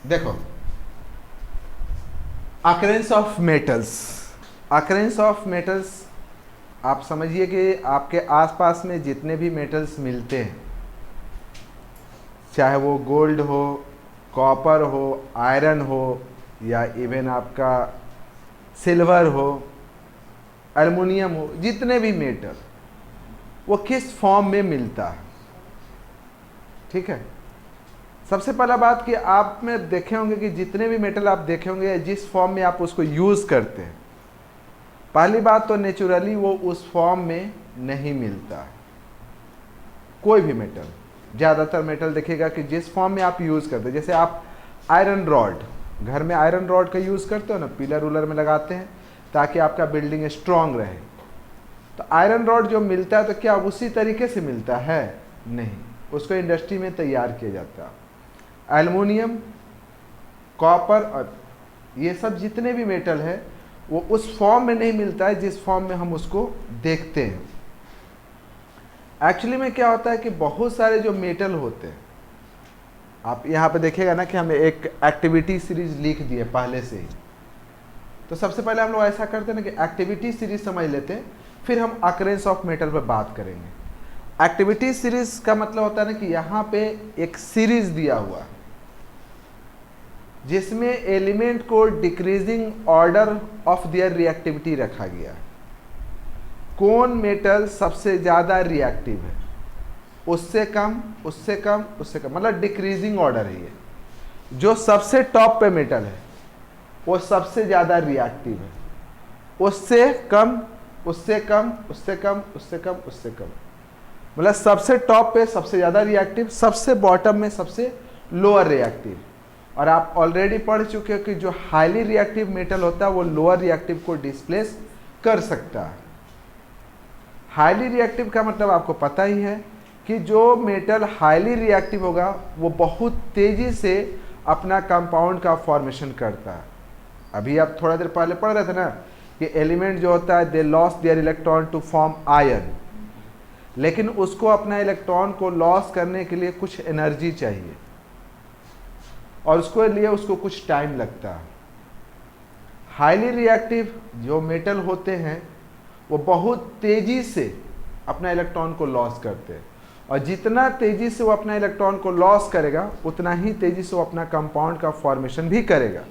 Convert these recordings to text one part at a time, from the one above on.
देखो, occurrence of metals, occurrence of metals, आप समझिए कि आपके आसपास में जितने भी मेटल्स मिलते हैं, चाहे वो गोल्ड हो, कॉपर हो, आयरन हो, या इवन आपका सिल्वर हो, एल्युमिनियम हो, जितने भी मेटल, वो किस फॉर्म में मिलता है। ठीक है, सबसे पहला बात कि आप में देखे होंगे कि जितने भी मेटल आप देखे होंगे, जिस फॉर्म में आप उसको यूज़ करते हैं, पहली बात तो नेचुरली वो उस फॉर्म में नहीं मिलता। कोई भी मेटल, ज़्यादातर मेटल देखिएगा कि जिस फॉर्म में आप यूज़ करते हैं, जैसे आप आयरन रॉड, घर में आयरन रॉड का यूज़ करते हो ना, पिलर उलर में लगाते हैं ताकि आपका बिल्डिंग स्ट्रांग रहे। तो आयरन रॉड जो मिलता है, तो क्या उसी तरीके से मिलता है? नहीं, उसको इंडस्ट्री में तैयार किया जाता है। एल्युमिनियम, कॉपर और ये सब जितने भी मेटल है, वो उस फॉर्म में नहीं मिलता है जिस फॉर्म में हम उसको देखते हैं। एक्चुअली में क्या होता है कि बहुत सारे जो मेटल होते हैं, आप यहाँ पे देखिएगा ना कि हमें एक एक्टिविटी सीरीज लिख दी है पहले से ही। तो सबसे पहले हम लोग ऐसा करते हैं ना कि एक्टिविटी सीरीज समझ लेते हैं, फिर हम अकरेंस ऑफ मेटल पर बात करेंगे। एक्टिविटी सीरीज का मतलब होता है ना कि यहाँ पे एक सीरीज दिया हुआ है जिसमें एलिमेंट को decreasing order of their reactivity रखा गया है। कौन मेटल सबसे ज़्यादा रिएक्टिव है, उससे कम, उससे कम, उससे कम, मतलब डिक्रीजिंग ऑर्डर है ये। जो सबसे टॉप पे मेटल है वो सबसे ज़्यादा रिएक्टिव है, उससे कम, उससे कम, उससे कम, उससे कम, उससे कम, मतलब सबसे टॉप पे सबसे ज़्यादा रिएक्टिव, सबसे बॉटम में सबसे लोअर रिएक्टिव। और आप ऑलरेडी पढ़ चुके हो कि जो हाईली रिएक्टिव मेटल होता है वो लोअर रिएक्टिव को डिस्प्लेस कर सकता है। हाईली रिएक्टिव का मतलब आपको पता ही है कि जो मेटल हाईली रिएक्टिव होगा वो बहुत तेज़ी से अपना कंपाउंड का फॉर्मेशन करता है। अभी आप थोड़ा देर पहले पढ़ रहे थे ना कि एलिमेंट जो होता है they lose their electron to form ion, लेकिन उसको अपना इलेक्ट्रॉन को लॉस करने के लिए कुछ एनर्जी चाहिए और उसके लिए उसको कुछ टाइम लगता है। हाईली रिएक्टिव जो मेटल होते हैं वो बहुत तेज़ी से अपना इलेक्ट्रॉन को लॉस करते हैं, और जितना तेज़ी से वो अपना इलेक्ट्रॉन को लॉस करेगा उतना ही तेज़ी से वो अपना कंपाउंड का फॉर्मेशन भी करेगा,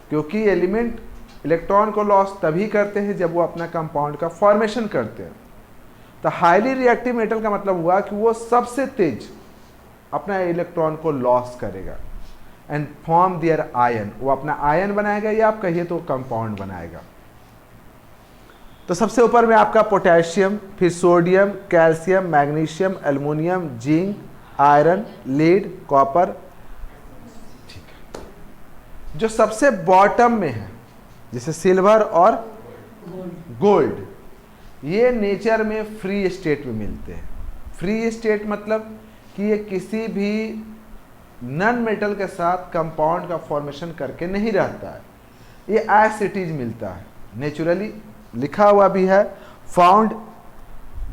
क्योंकि एलिमेंट इलेक्ट्रॉन को लॉस तभी करते हैं जब वो अपना कंपाउंड का फॉर्मेशन करते हैं। तो हाईली रिएक्टिव मेटल का मतलब हुआ कि वो सबसे तेज अपना इलेक्ट्रॉन को लॉस करेगा एंड फॉर्म देयर आयन, वो अपना आयन बनाएगा या आप कहिए तो कंपाउंड बनाएगा। तो सबसे ऊपर में आपका पोटेशियम, फिर sodium, calcium, magnesium, aluminium, zinc, iron, lead, copper. ठीक है, जो सबसे बॉटम में है जैसे सिल्वर और गोल्ड, ये नेचर में फ्री स्टेट में मिलते हैं। फ्री स्टेट मतलब कि ये किसी भी नॉन मेटल के साथ कंपाउंड का फॉर्मेशन करके नहीं रहता है, ये एज इट इज मिलता है नेचुरली। लिखा हुआ भी है found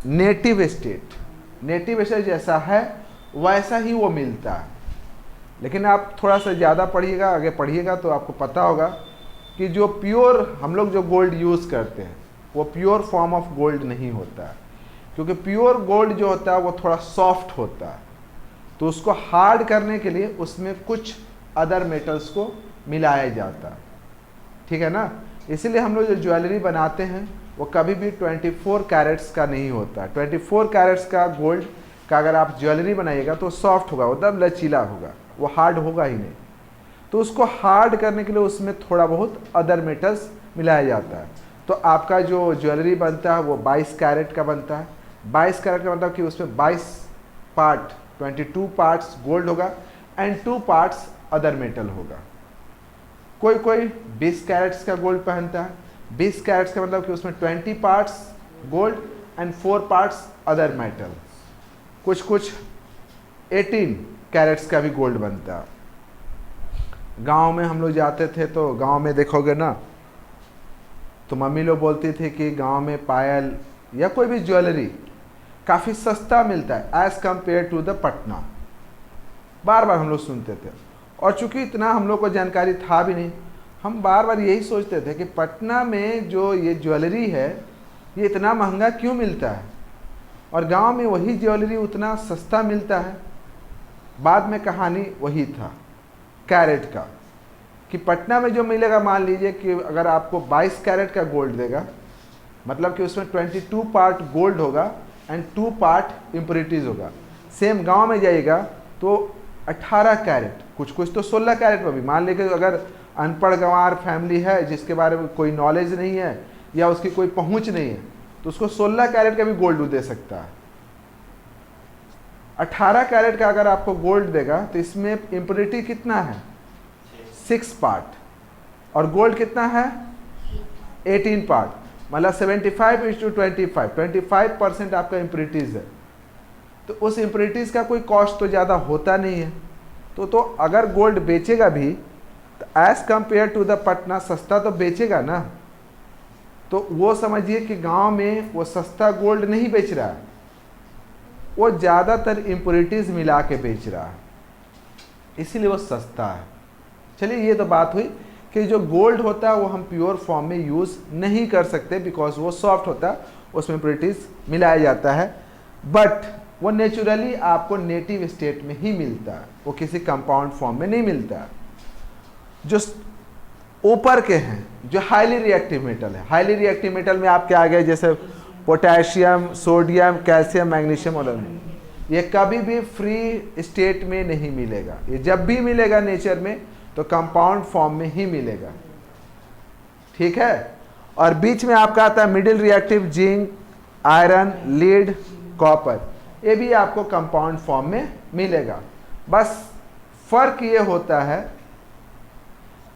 native state, native state जैसा है वैसा ही वो मिलता है। लेकिन आप थोड़ा सा ज़्यादा पढ़िएगा, आगे पढ़िएगा तो आपको पता होगा कि जो प्योर हम लोग जो गोल्ड यूज़ करते हैं वो प्योर फॉर्म ऑफ गोल्ड नहीं होता है, क्योंकि प्योर गोल्ड जो होता है वो थोड़ा सॉफ्ट होता है, तो उसको हार्ड करने के लिए उसमें कुछ अदर मेटल्स को मिलाया जाता है। ठीक है ना, इसीलिए हम लोग जो ज्वेलरी बनाते हैं वो कभी भी 24 कैरेट्स का नहीं होता। 24 कैरेट्स का गोल्ड का अगर आप ज्वेलरी बनाइएगा तो सॉफ्ट होगा, एकदम लचीला होगा, वो हार्ड होगा ही नहीं। तो उसको हार्ड करने के लिए उसमें थोड़ा बहुत अदर मेटल्स मिलाया जाता है। तो आपका जो ज्वेलरी बनता है वो 22 कैरेट का बनता है। 22 कैरेट का मतलब कि उसमें 22 पार्ट, 22 पार्ट्स गोल्ड होगा एंड 2 पार्ट्स अदर मेटल होगा। कोई कोई 20 कैरेट्स का गोल्ड पहनता है। 20 कैरेट्स का मतलब कि उसमें 20 parts gold and 4 parts other metal. कुछ कुछ 18 कैरेट्स का भी गोल्ड बनता है। गांव में हम लोग जाते थे तो गांव में देखोगे ना तो मम्मी लोग बोलती थी कि गांव में पायल या कोई भी ज्वेलरी काफ़ी सस्ता मिलता है as compared to the Patna. बार बार हम लोग सुनते थे। और चूंकि इतना हम लोग को जानकारी था भी नहीं, हम बार बार यही सोचते थे कि पटना में जो ये ज्वेलरी है ये इतना महंगा क्यों मिलता है और गांव में वही ज्वेलरी उतना सस्ता मिलता है। बाद में कहानी वही था कैरेट का, कि पटना में जो मिलेगा, मान लीजिए कि अगर आपको 22 कैरेट का गोल्ड देगा, मतलब कि उसमें 22 पार्ट गोल्ड होगा एंड 2 पार्ट इम्प्योरिटीज़ होगा। सेम गांव में जाइएगा तो 18 कैरेट, कुछ कुछ तो 16 कैरेट में भी, मान लीजिए अगर अनपढ़ गंवार फैमिली है जिसके बारे में कोई नॉलेज नहीं है या उसकी कोई पहुंच नहीं है, तो उसको 16 कैरेट का भी गोल्ड दे सकता है। 18 कैरेट का अगर आपको गोल्ड देगा तो इसमें इम्प्योरिटी कितना है, 6 पार्ट, और गोल्ड कितना है 18 पार्ट, मतलब 75:25, 25% आपका इम्प्योरिटीज है। तो उस इम्प्योरिटीज का कोई कॉस्ट तो ज़्यादा होता नहीं है। तो अगर गोल्ड बेचेगा भी तो as compared to the Patna सस्ता तो बेचेगा ना। तो वो समझिए कि गांव में वो सस्ता गोल्ड नहीं बेच रहा है, वो ज़्यादातर इम्प्योरिटीज मिला के बेच रहा है, इसीलिए वो सस्ता है। चलिए ये तो बात हुई कि जो गोल्ड होता है वो हम प्योर फॉर्म में यूज़ नहीं कर सकते बिकॉज वो सॉफ्ट होता है, उसमें इम्प्योरिटीज मिलाया जाता है, बट वो नेचुरली आपको नेटिव स्टेट में ही मिलता है, वो किसी कंपाउंड फॉर्म में नहीं मिलता है। जो ऊपर के हैं जो हाईली रिएक्टिव मेटल है, हाईली रिएक्टिव मेटल में आपके आ गए जैसे पोटेशियम, सोडियम, कैल्शियम, मैग्नीशियम और ये कभी भी फ्री स्टेट में नहीं मिलेगा। ये जब भी मिलेगा नेचर में तो कंपाउंड फॉर्म में ही मिलेगा, ठीक है। और बीच में आपका आता है middle reactive, zinc, iron, lead, copper, ये भी आपको कंपाउंड फॉर्म में मिलेगा। बस फर्क ये होता है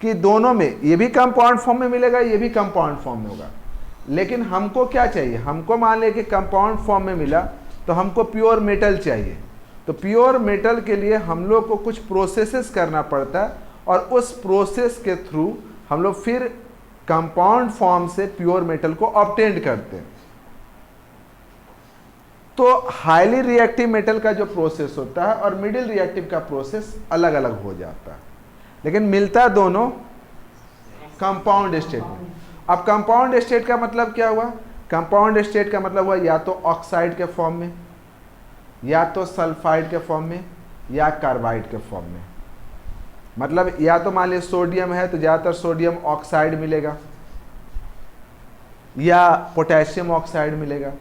कि दोनों में ये भी कंपाउंड फॉर्म में मिलेगा, ये भी कंपाउंड फॉर्म में होगा। लेकिन हमको क्या चाहिए, हमको मान ले कि कंपाउंड फॉर्म में मिला तो हमको प्योर मेटल चाहिए। तो प्योर मेटल के लिए हम लोग को कुछ प्रोसेसेस करना पड़ता है और उस प्रोसेस के थ्रू हम लोग फिर कंपाउंड फॉर्म से प्योर मेटल को ऑब्टेन करते हैं। तो हाईली रिएक्टिव मेटल का जो प्रोसेस होता है और मिडिल रिएक्टिव का प्रोसेस अलग अलग हो जाता है, लेकिन मिलता दोनों कंपाउंड स्टेट में। अब कंपाउंड स्टेट का मतलब क्या हुआ, कंपाउंड स्टेट का मतलब हुआ या तो ऑक्साइड के फॉर्म में, या तो सल्फाइड के फॉर्म में, या कार्बाइड के फॉर्म में। मतलब या तो मान लीजिए सोडियम है तो ज़्यादातर सोडियम ऑक्साइड मिलेगा, या पोटेशियम ऑक्साइड मिलेगा,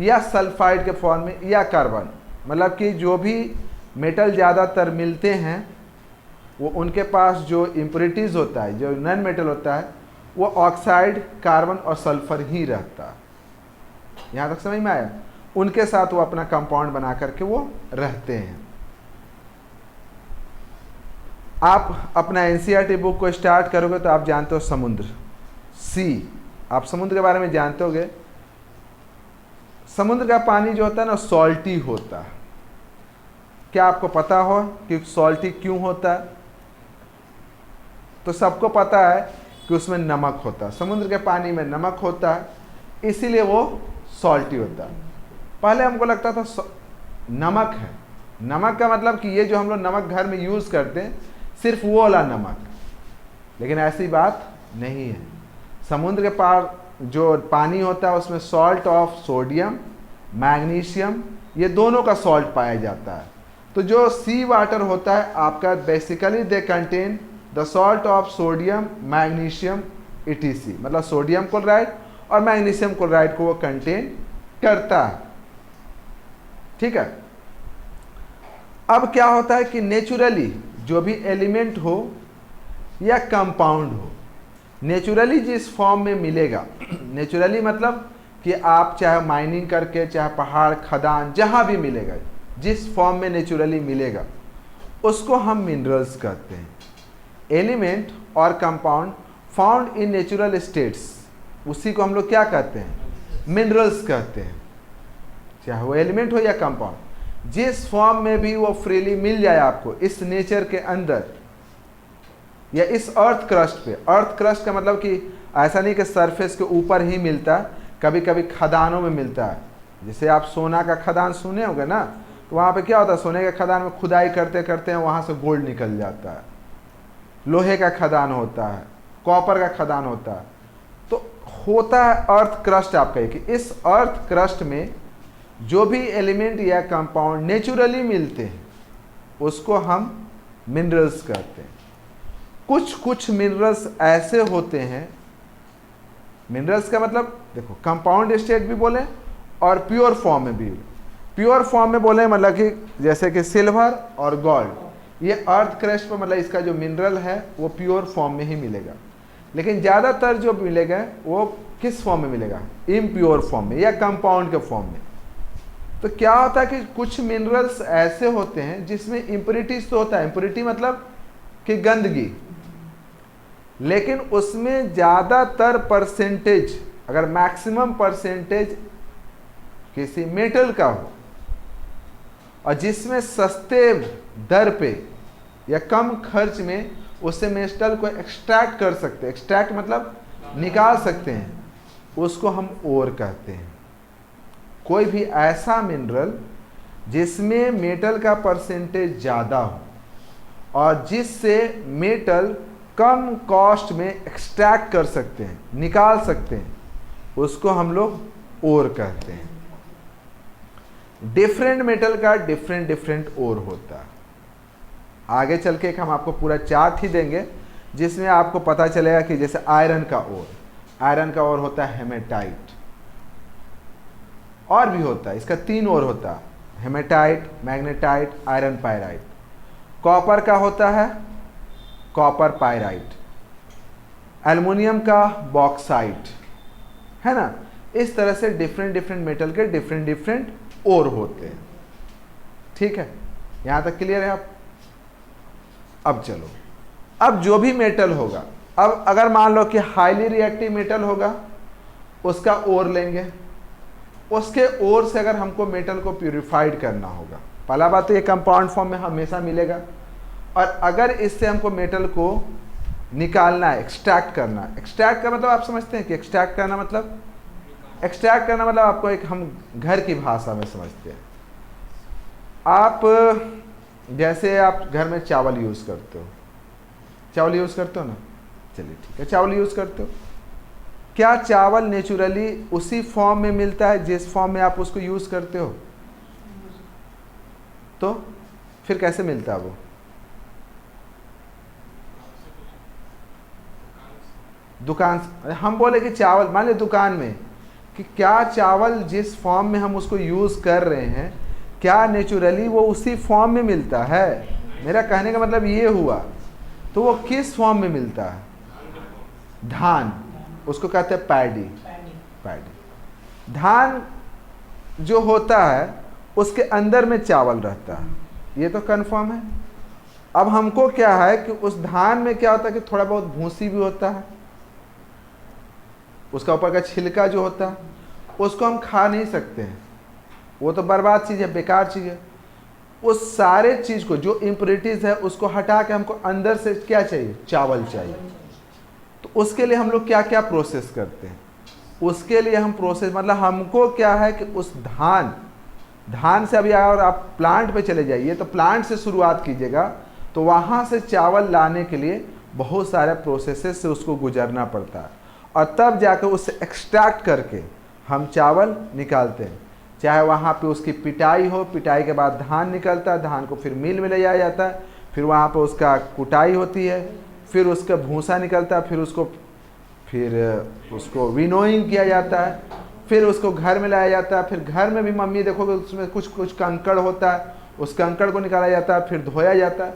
या सल्फाइड के फॉर्म में, या कार्बन। मतलब कि जो भी मेटल ज़्यादातर मिलते हैं वो उनके पास जो इम्प्योरिटीज़ होता है, जो नॉन मेटल होता है, वो ऑक्साइड, कार्बन और सल्फर ही रहता है। यहाँ तक समझ में आया? उनके साथ वो अपना कंपाउंड बना करके वो रहते हैं। आप अपना एनसीईआरटी बुक को स्टार्ट करोगे तो आप जानते हो समुद्र, सी, आप समुद्र के बारे में जानते होगे। समुद्र का पानी जो होता है ना सॉल्टी होता है। क्या आपको पता हो कि सॉल्टी क्यों होता है? तो सबको पता है कि उसमें नमक होता है, समुद्र के पानी में नमक होता है, इसीलिए वो सॉल्टी होता है। पहले हमको लगता था नमक है, नमक का मतलब कि ये जो हम लोग नमक घर में यूज़ करते हैं सिर्फ वो वाला नमक, लेकिन ऐसी बात नहीं है। समुद्र के पार जो पानी होता है उसमें सॉल्ट ऑफ सोडियम, मैग्नीशियम, ये दोनों का सॉल्ट पाया जाता है। तो जो सी वाटर होता है आपका basically they contain the salt of sodium, magnesium, ETC, मतलब सोडियम क्लोराइड और मैग्नीशियम क्लोराइड को वो कंटेन करता है, ठीक है। अब क्या होता है कि नेचुरली जो भी एलिमेंट हो या कंपाउंड हो, नेचुरली जिस फॉर्म में मिलेगा, नेचुरली मतलब कि आप चाहे माइनिंग करके, चाहे पहाड़, खदान, जहाँ भी मिलेगा, जिस फॉर्म में नेचुरली मिलेगा उसको हम मिनरल्स कहते हैं। एलिमेंट और compound found in natural states, उसी को हम लोग क्या कहते हैं, मिनरल्स कहते हैं। चाहे वो एलिमेंट हो या कंपाउंड, जिस फॉर्म में भी वो फ्रीली मिल जाए आपको इस नेचर के अंदर या इस अर्थ क्रस्ट पे। अर्थ क्रस्ट का मतलब कि ऐसा नहीं कि सरफेस के ऊपर ही मिलता है, कभी कभी खदानों में मिलता है। जैसे आप सोना का खदान सुने होंगे ना, तो वहाँ पे क्या होता है, सोने के खदान में खुदाई करते करते हैं वहाँ से गोल्ड निकल जाता है, लोहे का खदान होता है, कॉपर का खदान होता है। तो होता है अर्थ क्रस्ट। आप कहिए कि इस अर्थ क्रस्ट में जो भी एलिमेंट या कंपाउंड नेचुरली मिलते हैं उसको हम मिनरल्स कहते हैं। कुछ कुछ मिनरल्स ऐसे होते हैं, मिनरल्स का मतलब देखो कंपाउंड स्टेट भी बोले और प्योर फॉर्म में भी। प्योर फॉर्म में बोले मतलब कि जैसे कि सिल्वर और गोल्ड, ये अर्थ क्रस्ट पर मतलब इसका जो मिनरल है वो प्योर फॉर्म में ही मिलेगा। लेकिन ज़्यादातर जो मिलेगा वो किस फॉर्म में मिलेगा, इम्प्योर फॉर्म में या कंपाउंड के फॉर्म में। तो क्या होता है कि कुछ मिनरल्स ऐसे होते हैं जिसमें इम्प्योरिटीज तो होता है, इम्प्योरिटी मतलब कि गंदगी, लेकिन उसमें ज़्यादातर परसेंटेज, अगर मैक्सिमम परसेंटेज किसी मेटल का हो और जिसमें सस्ते दर पे या कम खर्च में उससे मेटल को एक्सट्रैक्ट कर सकते हैं, एक्सट्रैक्ट मतलब निकाल सकते हैं, उसको हम ओर कहते हैं। कोई भी ऐसा मिनरल जिसमें मेटल का परसेंटेज ज़्यादा हो और जिससे मेटल कम कॉस्ट में एक्सट्रैक्ट कर सकते हैं, निकाल सकते हैं, उसको हम लोग ओर कहते हैं। डिफरेंट मेटल का डिफरेंट डिफरेंट ओर होता है। आगे चल के एक हम आपको पूरा चार्ट ही देंगे जिसमें आपको पता चलेगा कि जैसे आयरन का ओर, आयरन का ओर होता है हेमेटाइट, और भी होता है, इसका 3 ओर होता है, hematite, magnetite, iron pyrite. Copper का होता है कॉपर पायराइट, एल्युमिनियम का बॉक्साइट, है ना। इस तरह से डिफरेंट डिफरेंट मेटल के डिफरेंट डिफरेंट ओर होते हैं। ठीक है, यहां तक क्लियर है आप। अब चलो, अब जो भी मेटल होगा, अब अगर मान लो कि हाईली रिएक्टिव मेटल होगा, उसका ओर लेंगे, उसके ओर से अगर हमको मेटल को प्यूरिफाइड करना होगा, पहला बात तो ये कंपाउंड फॉर्म में हमेशा मिलेगा, और अगर इससे हमको मेटल को निकालना है, एक्सट्रैक्ट करना है, एक्सट्रैक्ट का मतलब आप समझते हैं कि एक्सट्रैक्ट करना मतलब, एक्सट्रैक्ट करना मतलब आपको एक हम घर की भाषा में समझते हैं। आप जैसे आप घर में चावल यूज़ करते हो, चावल यूज़ करते हो ना, चलिए ठीक है, चावल यूज़ करते हो। क्या चावल नेचुरली उसी फॉर्म में मिलता है जिस फॉर्म में आप उसको यूज़ करते हो? तो फिर कैसे मिलता है वो? दुकान से। हम बोले कि चावल, मान लीजिए दुकान में, कि क्या चावल जिस फॉर्म में हम उसको यूज़ कर रहे हैं, क्या नेचुरली वो उसी फॉर्म में मिलता है? मेरा कहने का मतलब ये हुआ। तो वो किस फॉर्म में मिलता है? धान, उसको कहते हैं पैडी। पैडी, धान जो होता है उसके अंदर में चावल रहता है, ये तो कंफर्म है। अब हमको क्या है कि उस धान में क्या होता है कि थोड़ा बहुत भूसी भी होता है, उसका ऊपर का छिलका जो होता है उसको हम खा नहीं सकते हैं, वो तो बर्बाद चीज़ है, बेकार चीज़ है। उस सारे चीज़ को, जो इम्प्योरिटीज़ है, उसको हटा के हमको अंदर से क्या चाहिए? चावल चाहिए। तो उसके लिए हम लोग क्या क्या प्रोसेस करते हैं? उसके लिए हम प्रोसेस मतलब हमको क्या है कि उस धान से, अभी अगर आप प्लांट पे चले जाइए तो प्लांट से शुरुआत कीजिएगा, तो वहाँ से चावल लाने के लिए बहुत सारे प्रोसेसेस से उसको गुजरना पड़ता है, और तब जाकर उससे एक्सट्रैक्ट करके हम चावल निकालते हैं। चाहे वहाँ पे उसकी पिटाई हो, पिटाई के बाद धान निकलता है, धान को फिर मिल में ले जाया जाता है, फिर वहाँ पे उसका कुटाई होती है, फिर उसका भूसा निकलता है, फिर उसको विनोइंग किया जाता है, फिर उसको घर में लाया जाता है। फिर घर में भी मम्मी देखोगे उसमें कुछ कुछ कंकड़ होता है, उस कंकड़ को निकाला जाता है, फिर धोया जाता है,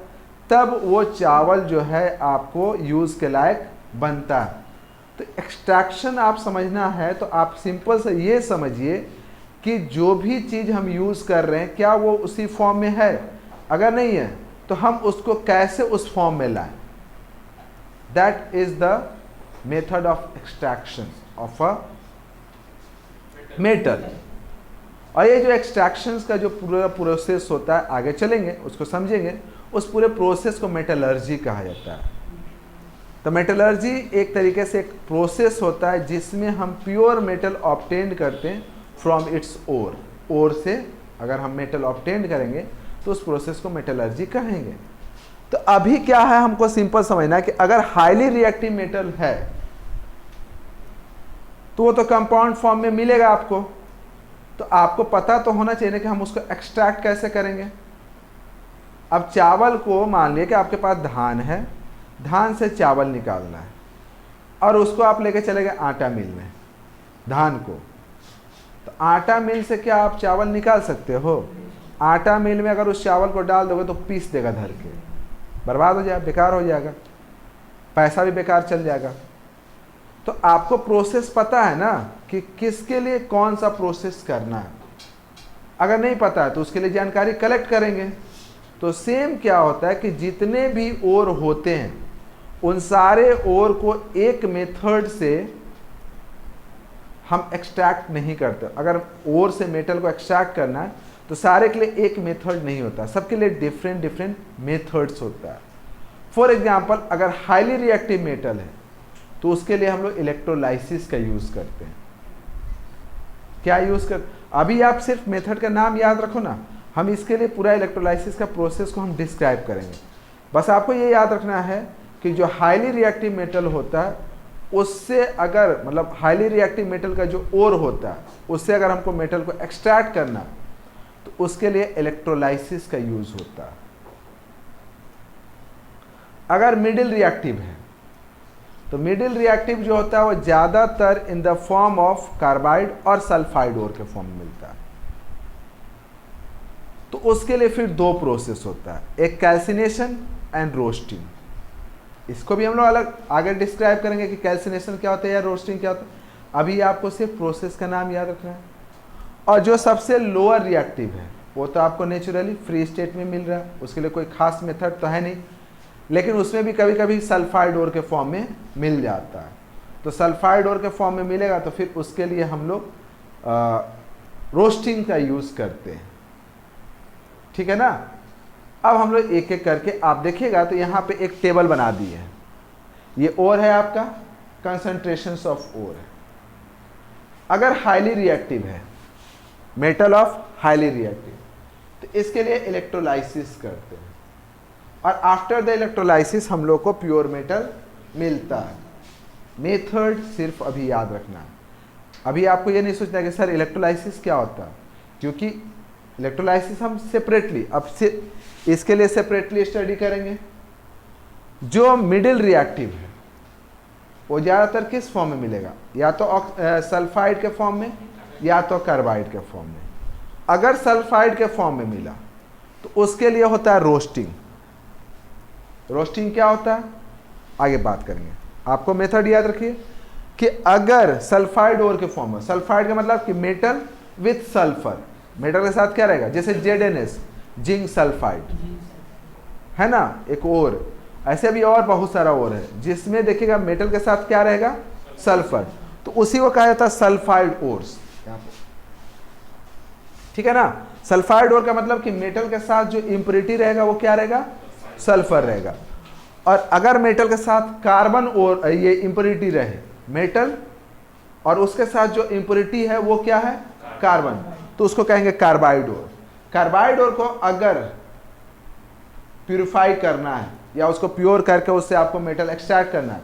तब वो चावल जो है आपको यूज़ के लायक बनता है। तो एक्सट्रैक्शन आप समझना है तो आप सिंपल से ये समझिए कि जो भी चीज़ हम यूज़ कर रहे हैं क्या वो उसी फॉर्म में है? अगर नहीं है तो हम उसको कैसे उस फॉर्म में लाएं? That is the method of extraction of a metal. और ये जो एक्सट्रैक्शंस का जो पूरा प्रोसेस होता है, आगे चलेंगे उसको समझेंगे, उस पूरे प्रोसेस को मेटलर्जी कहा जाता है। तो मेटलर्जी एक तरीके से एक प्रोसेस होता है जिसमें हम प्योर मेटल ऑब्टेन करते हैं फ्रॉम इट्स ओर से अगर हम मेटल ऑब्टेन करेंगे तो उस प्रोसेस को मेटलर्जी कहेंगे। तो अभी क्या है, हमको सिंपल समझना है कि अगर हाईली रिएक्टिव मेटल है तो वो तो कंपाउंड फॉर्म में मिलेगा आपको, तो आपको पता तो होना चाहिए कि हम उसको एक्सट्रैक्ट कैसे करेंगे। अब चावल को मान लिया कि आपके पास धान है, धान से चावल निकालना है और उसको आप लेके चले गए आटा मिल में, धान को, तो आटा मिल से क्या आप चावल निकाल सकते हो? आटा मिल में अगर उस चावल को डाल दोगे तो पीस देगा धर के, बर्बाद हो जाएगा, बेकार हो जाएगा, पैसा भी बेकार चल जाएगा। तो आपको प्रोसेस पता है ना कि किसके लिए कौन सा प्रोसेस करना है। अगर नहीं पता है तो उसके लिए जानकारी कलेक्ट करेंगे। तो सेम क्या होता है कि जितने भी ओर होते हैं उन सारे ओर को एक मेथड से हम एक्सट्रैक्ट नहीं करते। अगर ओर से मेटल को एक्सट्रैक्ट करना है तो सारे के लिए एक मेथड नहीं होता, सबके लिए डिफरेंट डिफरेंट मेथड्स होता है। फॉर एग्जांपल अगर हाईली रिएक्टिव मेटल है तो उसके लिए हम लोग इलेक्ट्रोलाइसिस का यूज करते हैं। क्या यूज कर, अभी आप सिर्फ मेथड का नाम याद रखो ना, हम इसके लिए पूरा इलेक्ट्रोलाइसिस का प्रोसेस को हम डिस्क्राइब करेंगे। बस आपको ये याद रखना है कि जो हाईली रिएक्टिव मेटल होता है उससे अगर मतलब हाईली रिएक्टिव मेटल का जो ओर होता है उससे अगर हमको मेटल को एक्सट्रैक्ट करना तो उसके लिए इलेक्ट्रोलाइसिस का यूज होता है। अगर मिडिल रिएक्टिव है तो मिडिल रिएक्टिव जो होता है वो ज्यादातर in the form of carbide और सल्फाइड ओर के फॉर्म में मिलता है। तो उसके लिए फिर दो प्रोसेस होता है, एक कैल्सिनेशन एंड रोस्टिंग। इसको भी हम लोग अलग आगे डिस्क्राइब करेंगे कि कैल्सिनेशन क्या होता है या रोस्टिंग क्या होता है। अभी आपको सिर्फ प्रोसेस का नाम याद रखना है। और जो सबसे लोअर रिएक्टिव है वो तो आपको नेचुरली फ्री स्टेट में मिल रहा है, उसके लिए कोई खास मेथड तो है नहीं, लेकिन उसमें भी कभी कभी सल्फाइड ओर के फॉर्म में मिल जाता है। तो सल्फाइड ओर के फॉर्म में मिलेगा तो फिर उसके लिए हम लोग रोस्टिंग का यूज करते हैं, ठीक है ना। अब हम लोग एक एक करके आप देखिएगा तो यहाँ पे एक टेबल बना दी है। ये ओर है आपका, कंसंट्रेशंस ऑफ ओर है। अगर हाईली रिएक्टिव है, मेटल ऑफ हाईली रिएक्टिव, तो इसके लिए इलेक्ट्रोलाइसिस करते हैं और आफ्टर द इलेक्ट्रोलाइसिस हम लोग को प्योर मेटल मिलता है। मेथड सिर्फ अभी याद रखना है। अभी आपको ये नहीं सोचना कि सर इलेक्ट्रोलाइसिस क्या होता है, क्योंकि इलेक्ट्रोलाइसिस हम सेपरेटली अब से इसके लिए सेपरेटली स्टडी करेंगे। जो मिडिल रिएक्टिव है वो ज़्यादातर किस फॉर्म में मिलेगा, या तो सल्फाइड के फॉर्म में या तो कार्बाइड के फॉर्म में। अगर सल्फाइड के फॉर्म में मिला तो उसके लिए होता है रोस्टिंग। रोस्टिंग क्या होता है आगे बात करेंगे। आपको मेथड याद रखिए कि अगर सल्फाइड ओर के फॉर्म में, सल्फाइड का मतलब कि मेटल विथ सल्फर, मेटल के साथ क्या रहेगा, जैसे ZnS जिंक सल्फाइड है ना, एक और ऐसे भी और बहुत सारा और है जिसमें देखिएगा मेटल के साथ क्या रहेगा, सल्फर, तो उसी को कहा जाता है सल्फाइड ओर्स, ठीक है ना। सल्फाइड ओर का मतलब कि मेटल के साथ जो इम्प्योरिटी रहेगा वो क्या रहेगा, सल्फर रहेगा। और अगर मेटल के साथ कार्बन और ये इम्प्योरिटी रहे, मेटल और उसके साथ जो इम्प्योरिटी है वो क्या है, कार्बन, तो उसको कहेंगे कार्बाइड ओर। कार्बाइड ओर को अगर प्यूरिफाई करना है या उसको प्योर करके उससे आपको मेटल एक्सट्रैक्ट करना है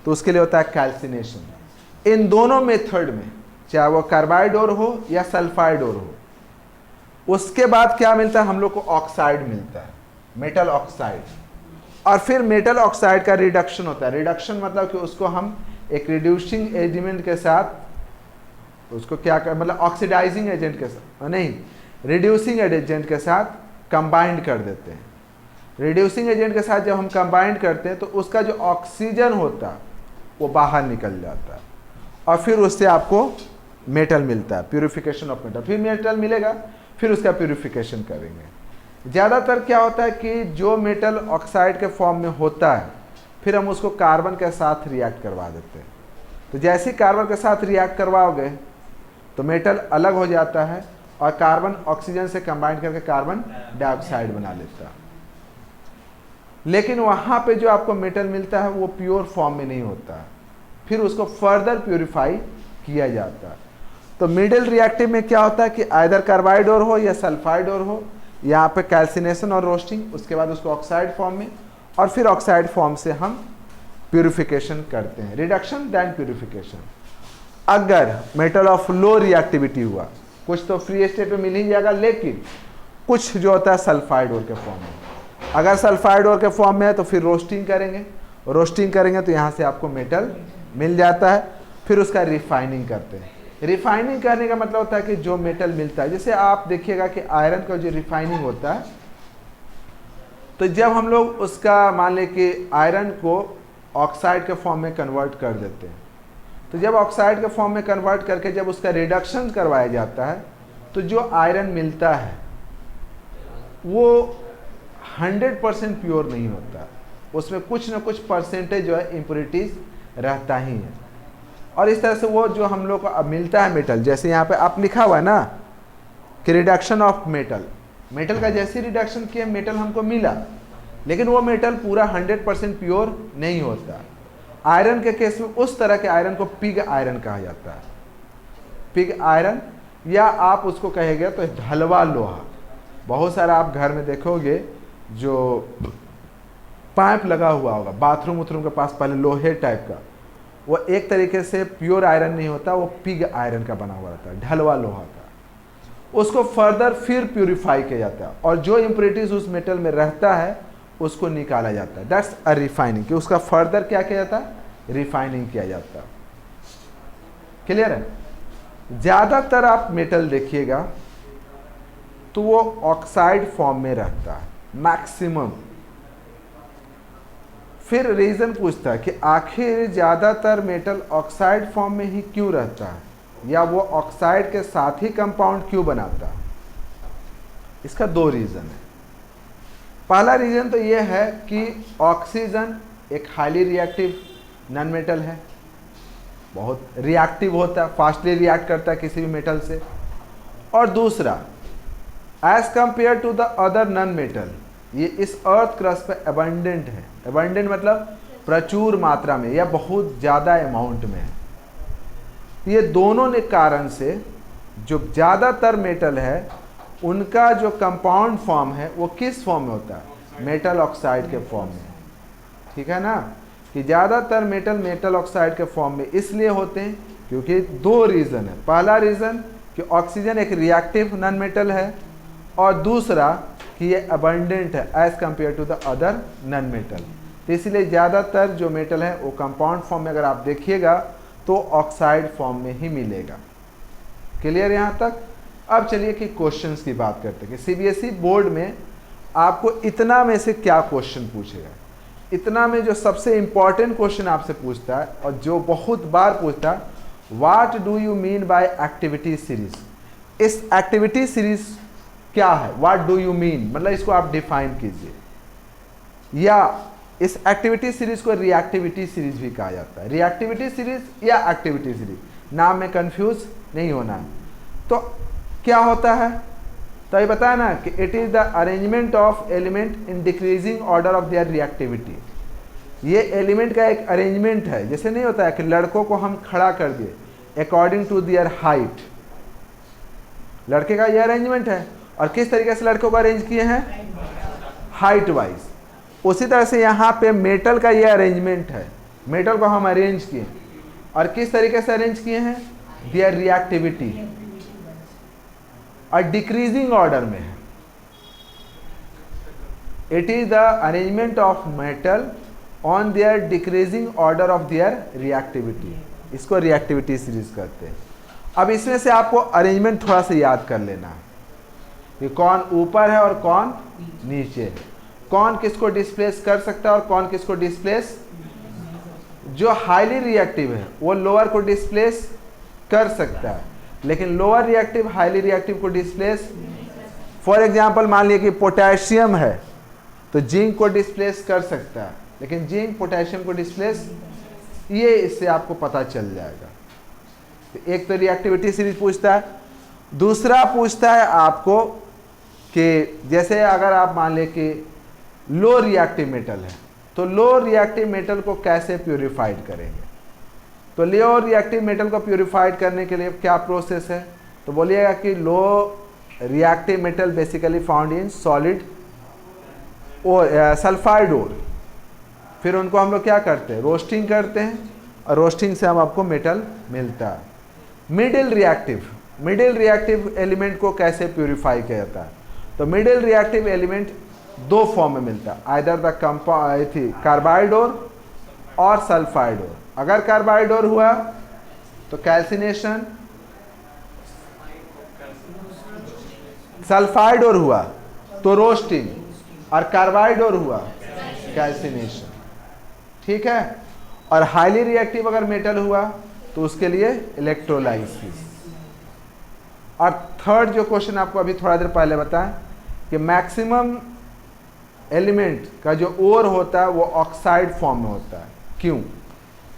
तो उसके लिए होता है कैल्सिनेशन। इन दोनों मेथड में चाहे वो कार्बाइड ओर हो या सल्फाइड ओर हो, उसके बाद क्या मिलता है हम लोग को, ऑक्साइड मिलता है, मेटल ऑक्साइड। और फिर मेटल ऑक्साइड का रिडक्शन होता है। रिडक्शन मतलब कि उसको हम एक रिड्यूसिंग एलिमेंट के साथ उसको क्या कर, मतलब ऑक्सीडाइजिंग एजेंट के साथ नहीं, रिड्यूसिंग एजेंट के साथ कंबाइंड कर देते हैं। रिड्यूसिंग एजेंट के साथ जब हम कंबाइंड करते हैं तो उसका जो ऑक्सीजन होता है वो बाहर निकल जाता है और फिर उससे आपको मेटल मिलता है, प्यूरिफिकेशन ऑफ मेटल। फिर मेटल मिलेगा, फिर उसका प्यूरिफिकेशन करेंगे। ज़्यादातर क्या होता है कि जो मेटल ऑक्साइड के फॉर्म में होता है फिर हम उसको कार्बन के साथ रिएक्ट करवा देते हैं। तो जैसे ही कार्बन के साथ रिएक्ट करवाओगे तो मेटल अलग हो जाता है और कार्बन ऑक्सीजन से कंबाइन करके कार्बन डाइऑक्साइड बना लेता है। लेकिन वहाँ पे जो आपको मेटल मिलता है वो प्योर फॉर्म में नहीं होता है, फिर उसको फर्दर प्यूरिफाई किया जाता है। तो मिडिल रिएक्टिव में क्या होता है कि आइदर कार्बाइड और हो या सल्फाइड और हो, यहाँ पे कैल्सिनेशन और रोस्टिंग, उसके बाद उसको ऑक्साइड फॉर्म में, और फिर ऑक्साइड फॉर्म से हम प्यूरिफिकेशन करते हैं, रिडक्शन देन प्यूरिफिकेशन। अगर मेटल ऑफ लो रिएक्टिविटी हुआ, कुछ तो फ्री स्टेट में मिल ही जाएगा, लेकिन कुछ जो होता है सल्फाइड ओर के फॉर्म में। अगर सल्फाइड ओर के फॉर्म में है तो फिर रोस्टिंग करेंगे तो यहाँ से आपको मेटल मिल जाता है। फिर उसका रिफाइनिंग करते हैं। रिफाइनिंग करने का मतलब होता है कि जो मेटल मिलता है, जैसे आप देखिएगा कि आयरन का जो रिफाइनिंग होता है, तो जब हम लोग उसका मान लें कि आयरन को ऑक्साइड के फॉर्म में कन्वर्ट कर देते हैं, तो जब ऑक्साइड के फॉर्म में कन्वर्ट करके जब उसका रिडक्शन करवाया जाता है, तो जो आयरन मिलता है वो 100% प्योर नहीं होता, उसमें कुछ ना कुछ परसेंटेज जो है इम्प्योरिटीज रहता ही है। और इस तरह से वो जो हम लोग को अब मिलता है मेटल, जैसे यहाँ पे आप लिखा हुआ है ना कि रिडक्शन ऑफ मेटल, मेटल का जैसे रिडक्शन किया मेटल हमको मिला, लेकिन वो मेटल पूरा 100% प्योर नहीं होता। आयरन के केस में उस तरह के आयरन को पिग आयरन कहा जाता है, पिग आयरन, या आप उसको कहेंगे तो ढलवा लोहा। बहुत सारा आप घर में देखोगे जो पाइप लगा हुआ होगा बाथरूम उथरूम के पास, पहले लोहे टाइप का, वो एक तरीके से प्योर आयरन नहीं होता, वो पिग आयरन का बना हुआ रहता है, ढलवा लोहा का। उसको फर्दर फिर प्यूरिफाई किया जाता है और जो इम्प्योरिटीज उस मेटल में रहता है उसको निकाला जाता है। दैट्स अ रिफाइनिंग, कि उसका फर्दर क्या किया जाता है, रिफाइनिंग किया जाता है। क्लियर है? ज़्यादातर आप मेटल देखिएगा तो वो ऑक्साइड फॉर्म में रहता है मैक्सिमम। फिर रीज़न पूछता है कि आखिर ज़्यादातर मेटल ऑक्साइड फॉर्म में ही क्यों रहता है, या वो ऑक्साइड के साथ ही कंपाउंड क्यों बनाता है। इसका दो रीज़न है। पहला रीज़न तो ये है कि ऑक्सीजन एक हाईली रिएक्टिव नॉन मेटल है, बहुत रिएक्टिव होता है, फास्टली रिएक्ट करता है किसी भी मेटल से। और दूसरा, as compared to the other non metal, ये इस अर्थ क्रस्ट पे अबंडेंट है। अबंडेंट मतलब प्रचुर मात्रा में या बहुत ज़्यादा अमाउंट में है। ये दोनों ने कारण से जो ज़्यादातर मेटल है उनका जो कंपाउंड फॉर्म है वो किस फॉर्म में होता है, मेटल ऑक्साइड के फॉर्म में। ठीक है ना, कि ज़्यादातर मेटल ऑक्साइड के फॉर्म में इसलिए होते हैं क्योंकि दो रीज़न है। पहला रीज़न कि ऑक्सीजन एक रिएक्टिव नॉन मेटल है, और दूसरा कि ये अबंडेंट है as compared to the other non metal. तो इसलिए ज़्यादातर जो मेटल है वो कंपाउंड फॉर्म में अगर आप देखिएगा तो ऑक्साइड फॉर्म में ही मिलेगा। क्लियर यहाँ तक? अब चलिए कि क्वेश्चंस की बात करते हैं कि सीबीएसई बोर्ड में आपको इतना में से क्या क्वेश्चन पूछेगा। इतना में जो सबसे इम्पॉर्टेंट क्वेश्चन आपसे पूछता है और जो बहुत बार पूछता है, what do you mean by activity series. इस एक्टिविटी सीरीज क्या है, व्हाट डू यू मीन, मतलब इसको आप डिफाइन कीजिए। या इस एक्टिविटी सीरीज को रिएक्टिविटी सीरीज भी कहा जाता है। रिएक्टिविटी सीरीज या एक्टिविटी सीरीज, नाम में कंफ्यूज नहीं होना है। तो क्या होता है, तो ये बताया ना कि it is the arrangement of element in decreasing order of their reactivity. ये एलिमेंट का एक अरेंजमेंट है। जैसे नहीं होता है कि लड़कों को हम खड़ा कर दिए अकॉर्डिंग टू देयर हाइट, लड़के का ये अरेंजमेंट है। और किस तरीके से लड़कों को अरेंज किए हैं, हाइट वाइज। उसी तरह से यहाँ पे मेटल का ये अरेंजमेंट है, मेटल को हम अरेंज किए, और किस तरीके से अरेंज किए हैं, देयर रिएक्टिविटी, और डिक्रीजिंग ऑर्डर में है। It is the arrangement of metal on their decreasing order of their reactivity. इसको रिएक्टिविटी सीरीज कहते हैं। अब इसमें से आपको अरेंजमेंट थोड़ा सा याद कर लेना है कि कौन ऊपर है और कौन नीचे है, कौन किसको डिस्प्लेस कर सकता है और कौन किसको डिस्प्लेस। जो हाईली रिएक्टिव है वो लोअर को डिस्प्लेस कर सकता है, लेकिन लोअर रिएक्टिव हाईली रिएक्टिव को डिस्प्लेस। फॉर एग्जांपल मान लिया कि पोटेशियम है तो जिंक को डिस्प्लेस कर सकता है, लेकिन जिंक पोटेशियम को डिस्प्लेस, ये इससे आपको पता चल जाएगा। तो एक तो रिएक्टिविटी सीरीज पूछता है। दूसरा पूछता है आपको कि जैसे अगर आप मान लें कि लो रिएक्टिव मेटल है तो लो रिएक्टिव मेटल को कैसे प्यूरिफाइड करेंगे। तो लो रिएक्टिव मेटल को प्यूरिफाइड करने के लिए क्या प्रोसेस है? तो बोलिएगा कि low reactive metal basically found in solid sulphide ore. फिर उनको हम लोग क्या करते हैं? रोस्टिंग करते हैं, और रोस्टिंग से हम आपको मेटल मिलता है। मिडिल रिएक्टिव एलिमेंट को कैसे प्यूरिफाई किया जाता है? तो मिडिल रिएक्टिव एलिमेंट दो फॉर्म में मिलता है, आइदर द कार्बाइड ओर और सल्फाइड ओर। अगर कार्बाइड ओर हुआ तो कैल्सिनेशन, सल्फाइड ओर हुआ तो रोस्टिंग, और कार्बाइड ओर हुआ कैल्सिनेशन। ठीक है। और हाईली रिएक्टिव अगर मेटल हुआ तो उसके लिए इलेक्ट्रोलाइसिस। और थर्ड जो क्वेश्चन आपको अभी थोड़ा देर पहले बताएं कि मैक्सिमम एलिमेंट का जो ओर होता है वो ऑक्साइड फॉर्म में होता है। क्यों?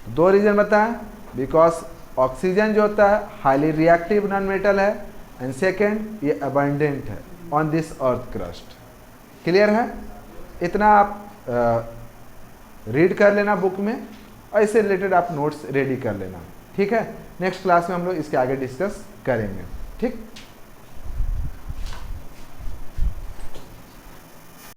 दो रीजन बताएं। बिकॉज ऑक्सीजन जो होता है हाईली रिएक्टिव नॉन मेटल है, एंड सेकेंड ये अबंडेंट है on this earth crust. Clear है? इतना आप रीड कर लेना बुक में, और इससे रिलेटेड आप नोट्स रेडी कर लेना। ठीक है। नेक्स्ट क्लास में हम लोग इसके आगे डिस्कस करेंगे। ठीक।